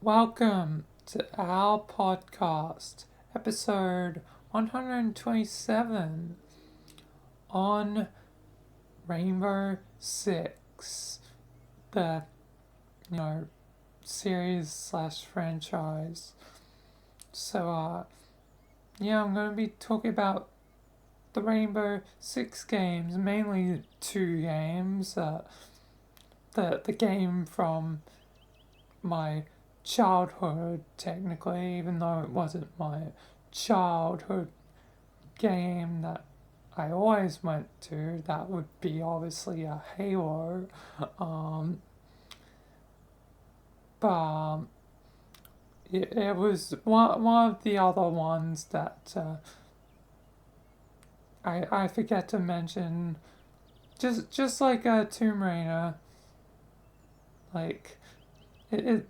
Welcome to our podcast, episode 127 on Rainbow Six, the series slash franchise. I'm going to be talking about the Rainbow Six games, mainly two games. The game from my childhood, technically, even though it wasn't my childhood game that I always went to. That would be obviously a Halo. Um, but it was one of the other ones that I forget to mention. Just like a Tomb Raider, like it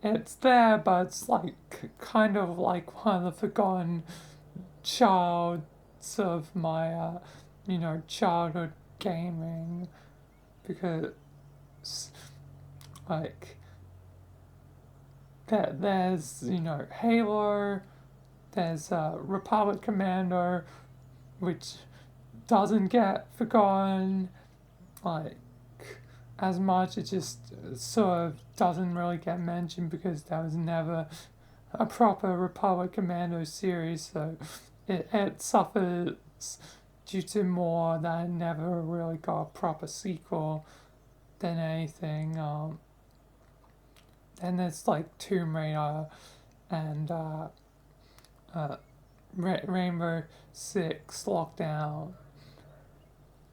it's there, but it's like kind of like one of the forgotten childs of my childhood gaming, because like there's Halo, there's Republic Commando, which doesn't get forgotten like as much. It just sort of doesn't really get mentioned because there was never a proper Republic Commando series, so it suffers due to more that never really got a proper sequel than anything. And there's like Tomb Raider and uh, Rainbow Six Lockdown,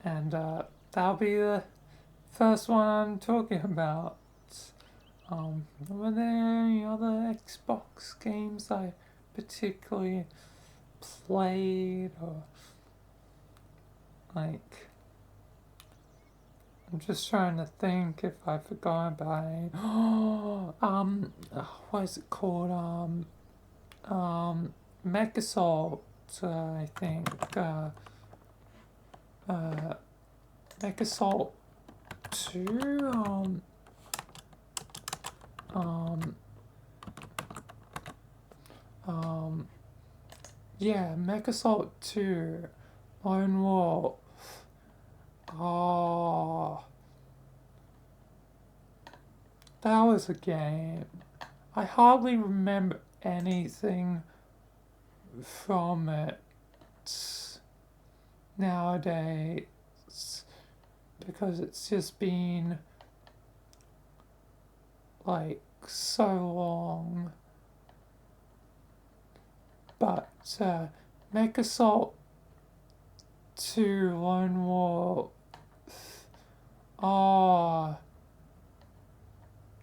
and that'll be the first one I'm talking about. Were there any other Xbox games I particularly played, or like I'm just trying to think if I forgot about any. What is it called? Mech Assault. I think. Uh, Mech Assault 2. Um. Yeah, Mech Assault 2. Lone Wolf. Oh, that was a game. I hardly remember anything from it nowadays because it's just been like so long. But Mech Assault 2 Lone Wolf. Oh,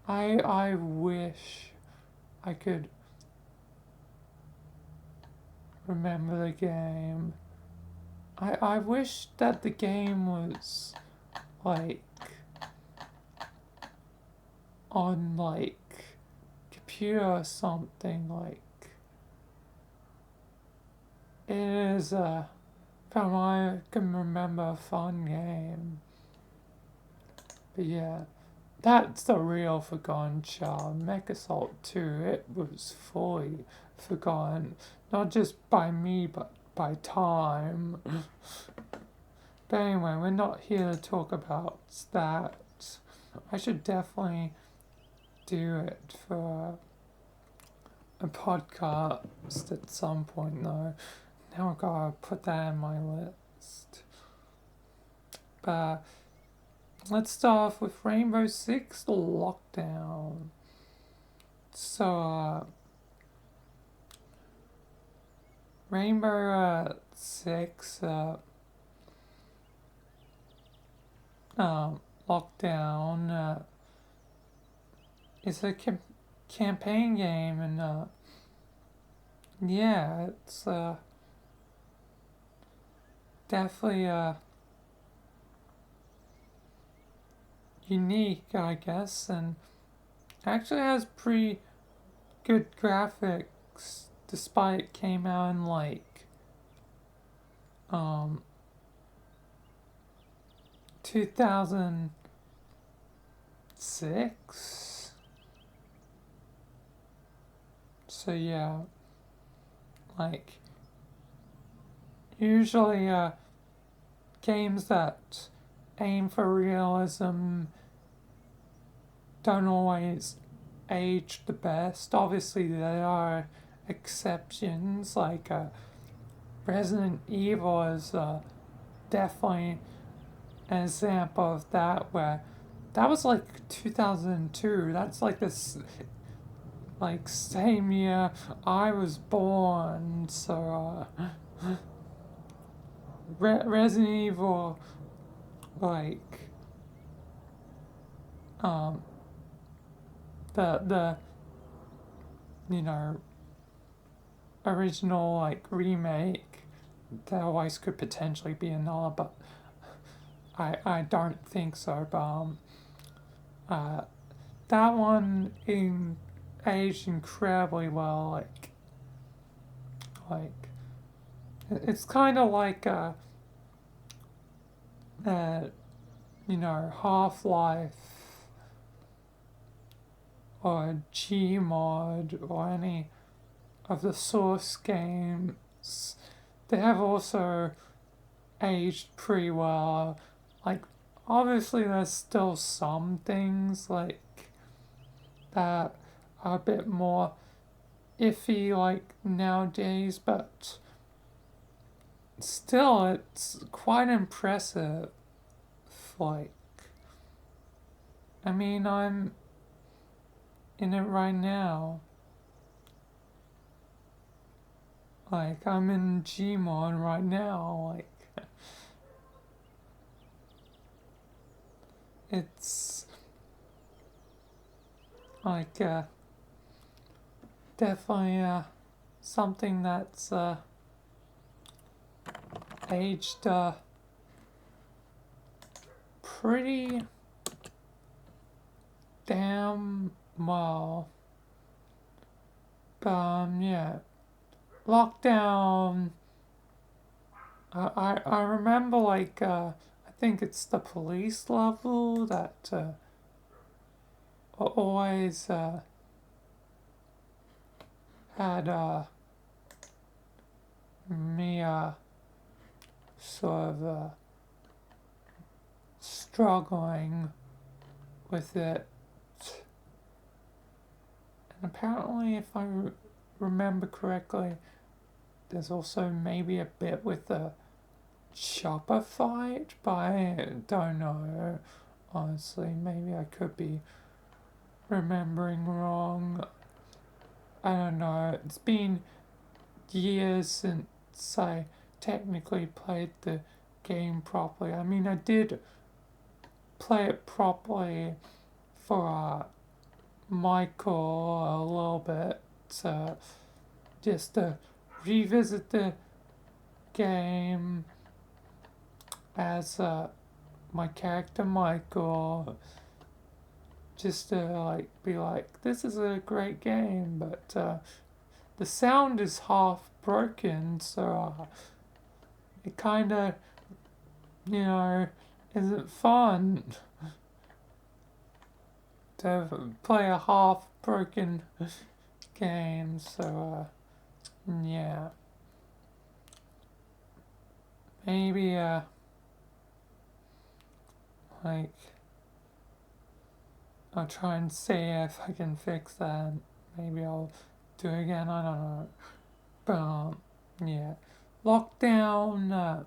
I wish I could remember the game. I wish that the game was like on like computer or something. Like it is from I can remember, a fun game. But yeah, that's the real forgotten child. Mech Assault 2, it was fully forgotten. Not just by me, but by time. But anyway, we're not here to talk about that. I should definitely do it for a podcast at some point, though. Now I've got to put that on my list. But let's start off with Rainbow Six Lockdown. So, Rainbow Six Lockdown is a campaign game, and yeah, it's definitely unique, I guess, and actually has pretty good graphics despite it came out in like um 2006. So yeah, like usually games that aim for realism don't always age the best. Obviously, there are exceptions, like Resident Evil is definitely an example of that, where that was like 2002. That's like this, like, same year I was born. So, Resident Evil, like, um, the you know original like remake, there always could potentially be another, but I don't think so. But uh, that one aged incredibly well. Like it's kind of like uh, Half Life or Gmod or any of the Source games. They have also aged pretty well. Like, obviously, there's still some things like that are a bit more iffy, like nowadays, but still, it's quite impressive. Like, I mean, I'm in it right now. Like, I'm in Gmon right now. Like, it's like definitely something that's aged pretty damn well. But yeah, lockdown. I remember like I think it's the police level that always had me sort of struggling with it. And apparently, if I remember correctly, there's also maybe a bit with the chopper fight, but I don't know. Honestly, maybe I could be remembering wrong. I don't know. It's been years since I technically played the game properly. I mean, I did play it properly for Michael a little bit, just to revisit the game as my character Michael, just to like be like, this is a great game, but the sound is half broken, so it kind of, you know, isn't fun to play a half broken game. So yeah, maybe like I'll try and see if I can fix that. Maybe I'll do it again. I don't know. But yeah, lockdown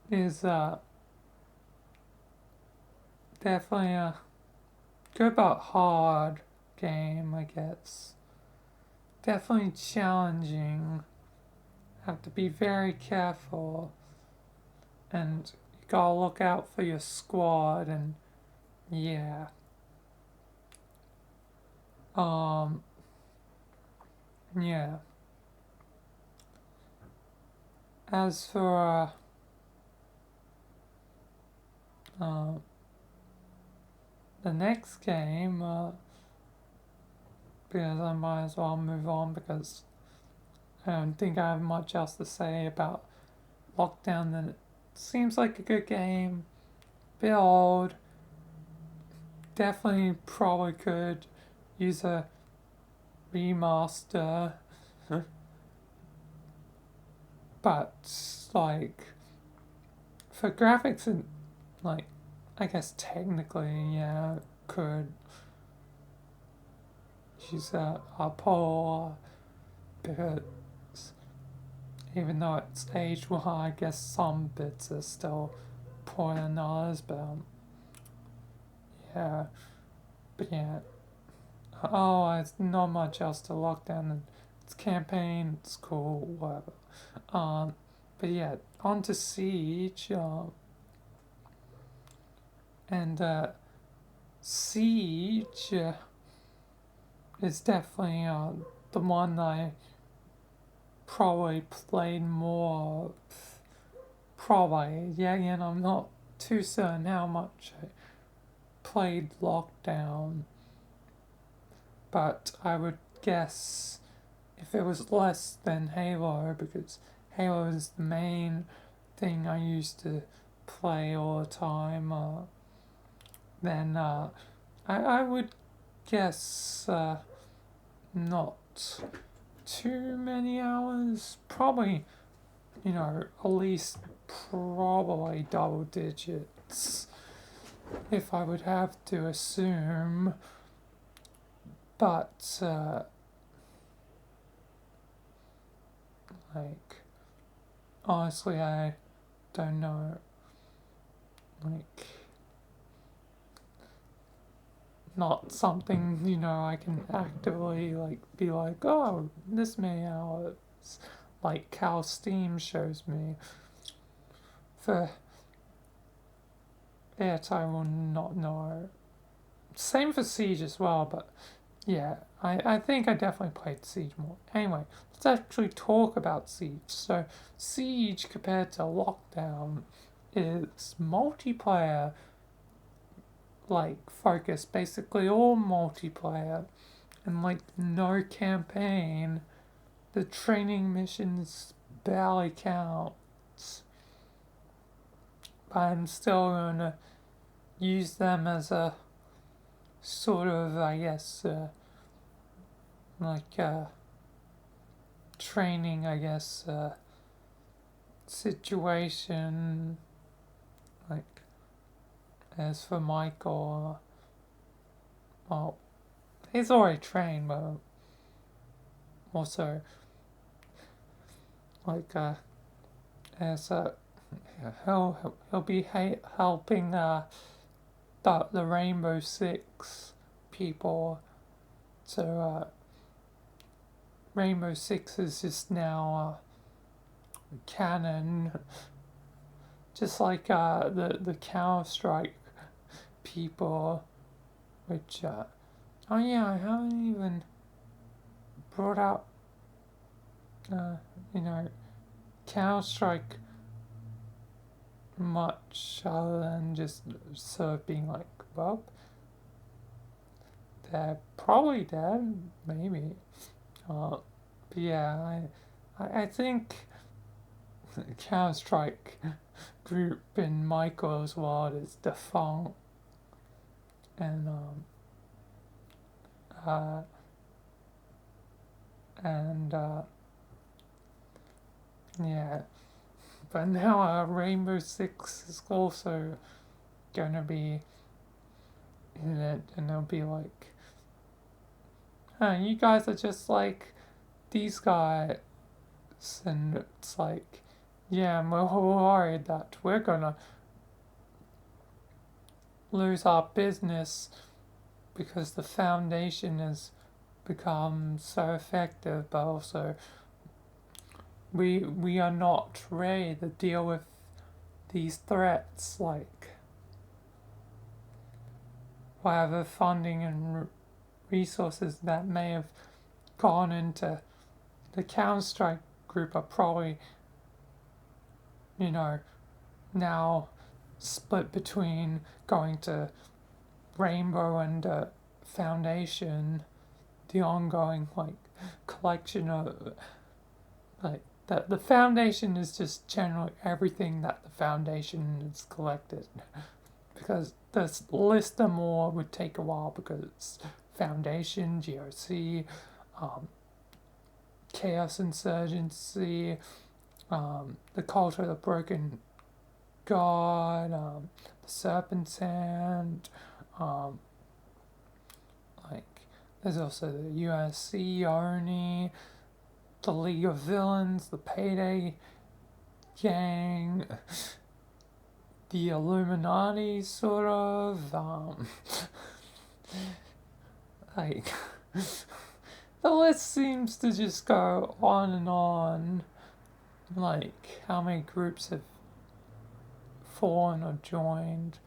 is definitely a good but hard game, I guess. Definitely challenging. Have to be very careful, and you gotta look out for your squad, and yeah. Um, yeah. As for uh, the next game, because I might as well move on because I don't think I have much else to say about Lockdown. Then it seems like a good game. Bit old. Definitely probably could use a remaster, but like for graphics and like I guess technically yeah could use a poor because even though it's aged well, I guess some bits are still poorer than others, but yeah, but yeah. Oh, it's not much else to lock down. And it's campaign, it's cool, whatever. But yeah, on to Siege, and Siege is definitely the one I probably played more. Probably, yeah, I'm not too certain how much I played Lockdown, but I would guess if it was less than Halo, because Halo is the main thing I used to play all the time, then I would guess not too many hours. Probably, at least probably double digits, if I would have to assume. But, like, honestly, I don't know. Like, not something, I can actively, like, be like, oh, this many hours. Like how Steam shows me. For it, I will not know. Same for Siege as well, but yeah, I think I definitely played Siege more. Anyway, let's actually talk about Siege. So, Siege compared to Lockdown is multiplayer, like, focused, basically all multiplayer, and like no campaign. The training missions barely count. But I'm still gonna use them as a sort of, I guess, like training, I guess, situation. Like, as for Michael, well, he's already trained, but also, like, as he'll be helping the Rainbow Six people. So, Rainbow Six is just now canon, just like the Counter Strike people, which oh yeah, I haven't even brought up you know Counter Strike much other than just sort of being like, well, they're probably dead, maybe. But yeah, I think Counter Strike group in Michael's world is defunct, and uh, and yeah, but now Rainbow Six is also gonna be in it, and they'll be like, huh, you guys are just like these guys, and it's like, yeah, and we're worried that we're gonna lose our business because the foundation has become so effective, but also we are not ready to deal with these threats, like whatever funding and resources that may have gone into the Counter Strike group are probably, now split between going to Rainbow and Foundation, the ongoing like collection of like the Foundation is just generally everything that the Foundation has collected, because this list them all would take a while because it's Foundation, GOC, Chaos Insurgency, the Cult of the Broken God, the Serpent's Hand, um, like there's also the USC Army, the League of Villains, the Payday Gang, the Illuminati, sort of, like, the list seems to just go on and on, like, how many groups have fallen or joined,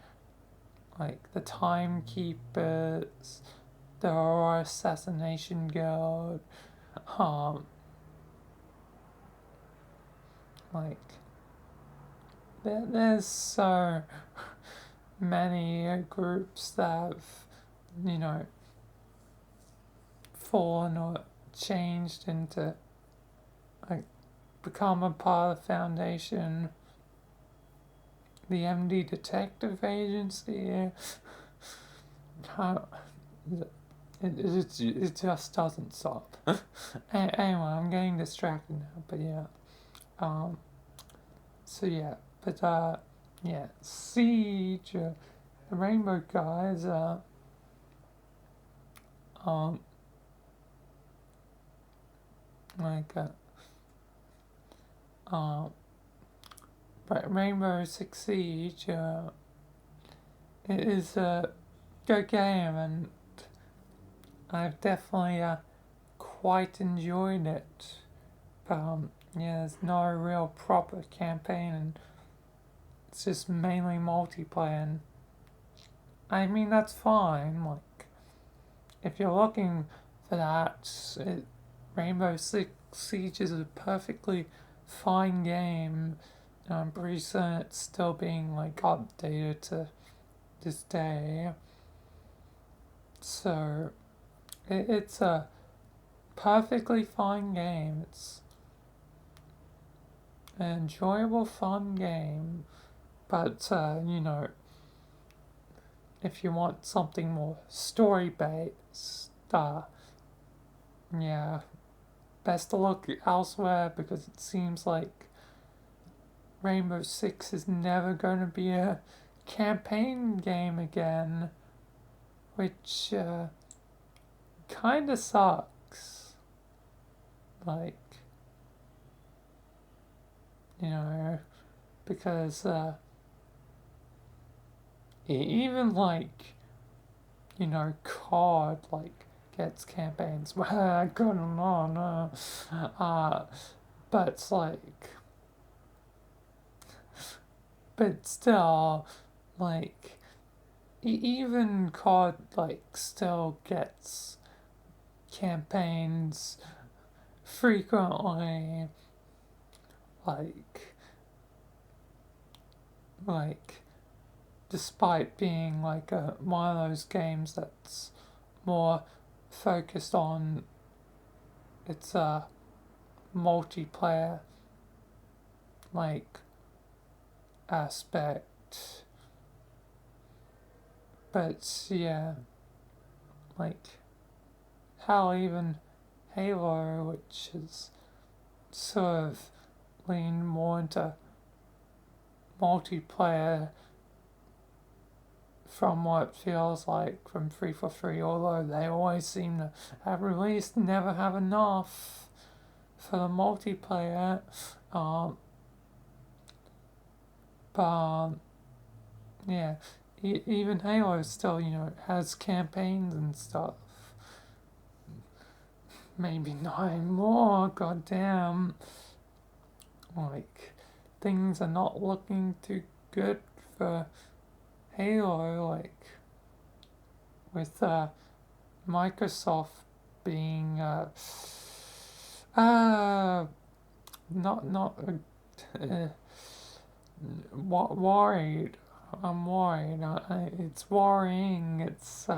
like, the Timekeepers, the Aurora Assassination Guild, like, there's so many groups that have, you know, fallen or changed into, like, become a part of the Foundation, the MD Detective Agency. It just doesn't stop. Anyway, I'm getting distracted now, but yeah. So yeah, but yeah, Siege, the Rainbow Guys, like, but Rainbow Six Siege, it is a good game, and I've definitely quite enjoyed it. But yeah, there's no real proper campaign, and it's just mainly multiplayer. And I mean, that's fine. Like, if you're looking for that, Rainbow Six Siege is a perfectly fine game. I'm pretty certain it's still being like updated to this day. So it's a perfectly fine game. It's an enjoyable, fun game. But you know, if you want something more story based, yeah, best to look elsewhere, because it seems like Rainbow Six is never going to be a campaign game again, which kind of sucks. Like, you know, because even like, you know, COD like gets campaigns. Well, I couldn't know, but it's like, but still, like, even COD like still gets campaigns frequently, like like despite being like one of those games that's more focused on its multiplayer like aspect. But yeah, like how even Halo, which is sort of leaned more into multiplayer from what feels like from 343, although they always seem to have released, never have enough for the multiplayer. But yeah, even Halo still, you know, has campaigns and stuff. Maybe 9 more, goddamn. Like, things are not looking too good for Halo, like, with Microsoft being not worried. I'm worried. It's worrying. It's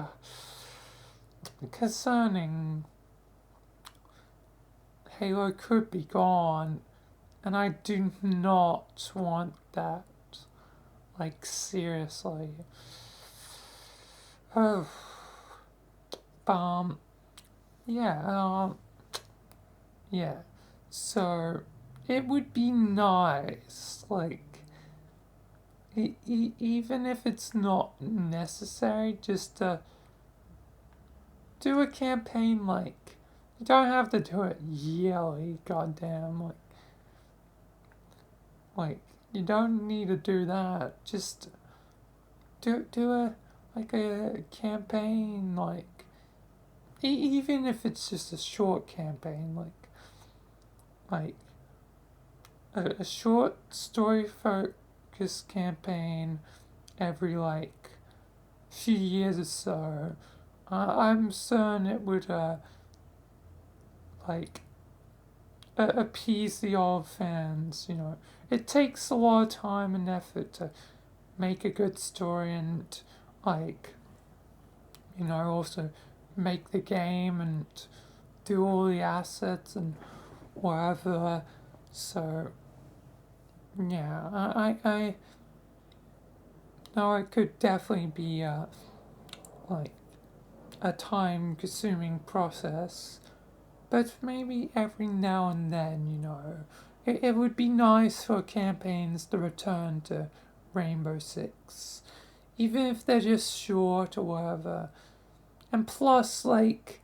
concerning. Halo could be gone, and I do not want that. Like, seriously. Oh, yeah. yeah. So it would be nice, like, even if it's not necessary, just to do a campaign, like, you don't have to do it yearly, goddamn, like, you don't need to do that, just do a campaign, like, even if it's just a short campaign, like a short story focused campaign every like few years or so. I'm certain it would like appease the old fans. You know, it takes a lot of time and effort to make a good story and like also make the game and do all the assets and whatever. So yeah, I know it could definitely be like a time consuming process, but maybe every now and then, it would be nice for campaigns to return to Rainbow Six, even if they're just short or whatever. And plus, like,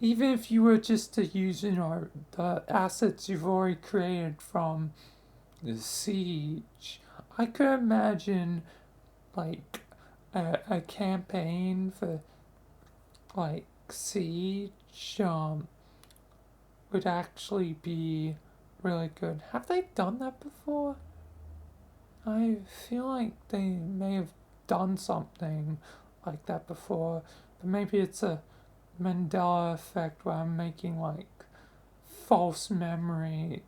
even if you were just to use, the assets you've already created from the Siege, I could imagine, like, a campaign for, like, Siege, would actually be really good. Have they done that before? I feel like they may have done something like that before, but maybe it's a Mandela effect where I'm making like false memories.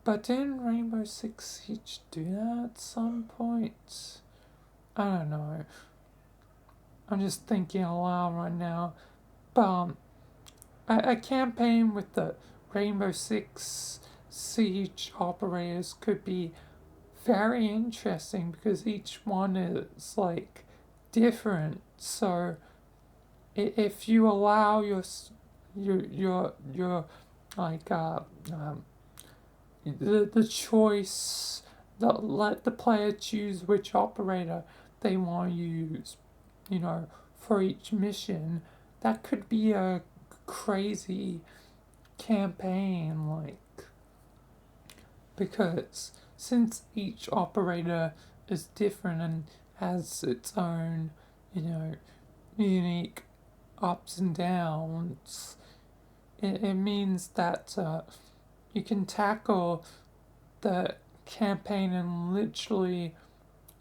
But didn't Rainbow Six Siege do that at some point? I don't know. I'm just thinking aloud right now. But a campaign with the Rainbow Six Siege operators could be very interesting because each one is like different. So if you allow your like the choice, let the player choose which operator they want to use, for each mission, that could be a crazy campaign, like, because since each operator is different and has its own, unique ups and downs, it means that you can tackle the campaign in literally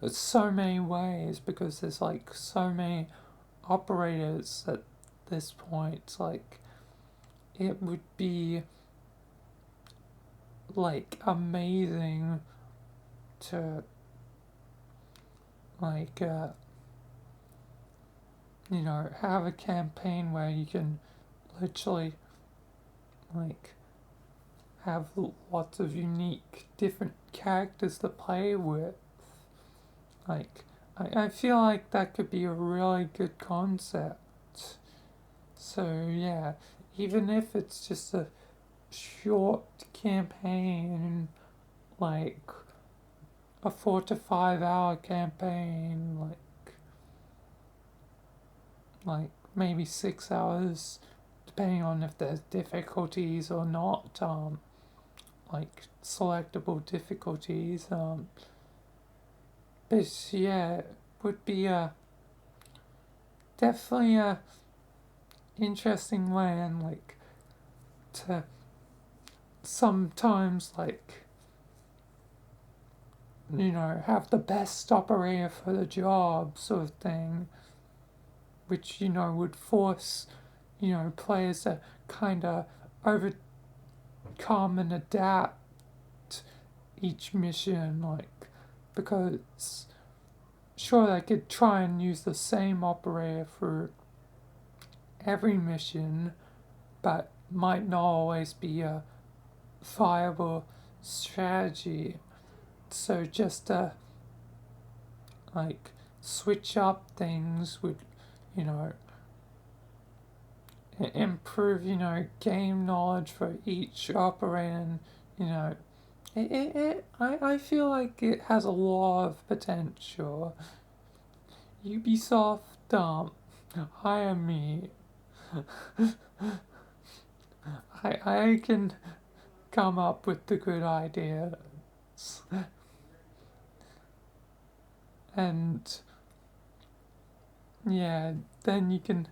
so many ways because there's like so many operators at this point. Like, it would be like amazing to like have a campaign where you can literally like have lots of unique different characters to play with. Like, I feel like that could be a really good concept. So yeah, even if it's just a short campaign, like a 4 to 5 hour campaign, like maybe 6 hours, depending on if there's difficulties or not, like selectable difficulties. But yeah, it would be definitely a interesting way and like to sometimes like have the best operator for the job sort of thing, which would force players to kind of overcome and adapt each mission, like, because sure they could try and use the same operator for every mission, but might not always be a viable strategy. So just to like switch up things would, you know, improve, game knowledge for each operator. You know, I feel like it has a lot of potential. Ubisoft, hire me. I can come up with the good ideas. And yeah, then you can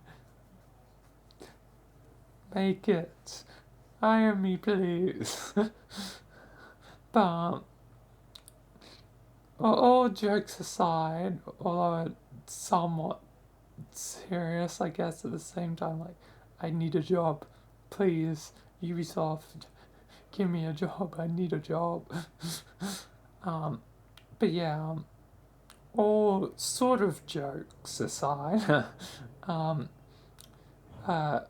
make it. Hire me, please. But all jokes aside, although it's somewhat serious, I guess at the same time, like, I need a job. Please, Ubisoft, give me a job. I need a job. But yeah, all sort of jokes aside, um, uh,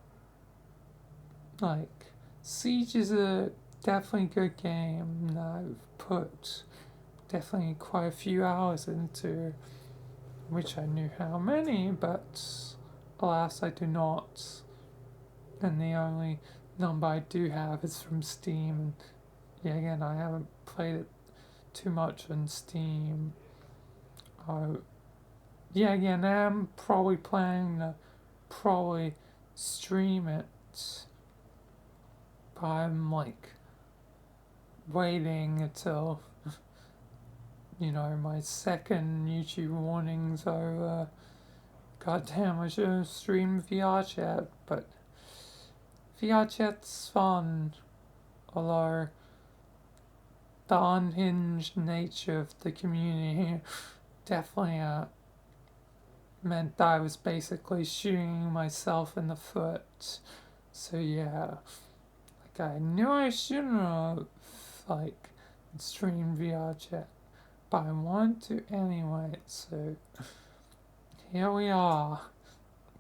like, Siege is a definitely good game that I've put definitely quite a few hours into. Wish I knew how many, but alas, I do not. And the only number I do have is from Steam. And yeah, again, I haven't played it too much on Steam. Oh, yeah, again, I'm probably planning to probably stream it, but I'm like waiting until my second YouTube warnings over. Goddamn, I should have streamed VR chat, but VR chat's fun, although the unhinged nature of the community definitely meant that I was basically shooting myself in the foot. So yeah, like I knew I shouldn't have like streamed VR chat, but I wanted to anyway. So here we are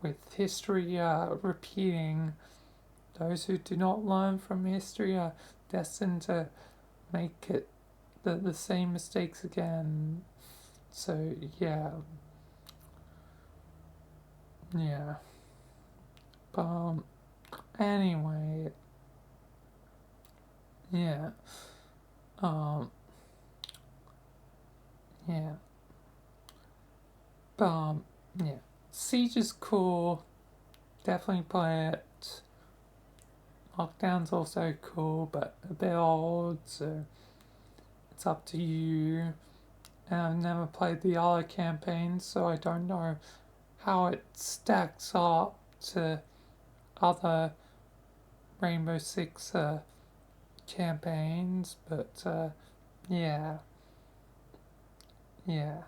with history repeating. Those who do not learn from history are destined to make it the same mistakes again. So yeah, yeah. Anyway, yeah. Um, yeah. Yeah. Siege is cool. Definitely play it. Lockdown's also cool, but a bit old, so it's up to you. And I've never played the other campaigns, so I don't know how it stacks up to other Rainbow Six campaigns, but yeah, yeah,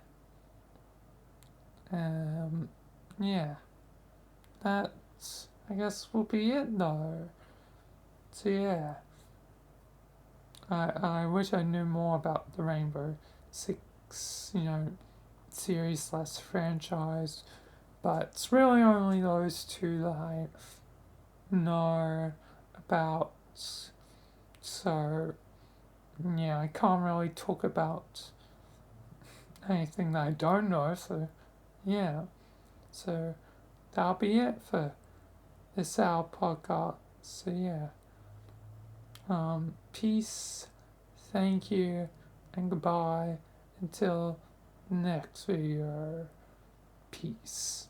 yeah. That's I guess will be it though. So yeah, I wish I knew more about the Rainbow Six, series slash franchise, but it's really only those two that I know about. So yeah, I can't really talk about anything that I don't know. So yeah, so that'll be it for this our podcast. So yeah, peace, thank you, and goodbye until next video. Peace.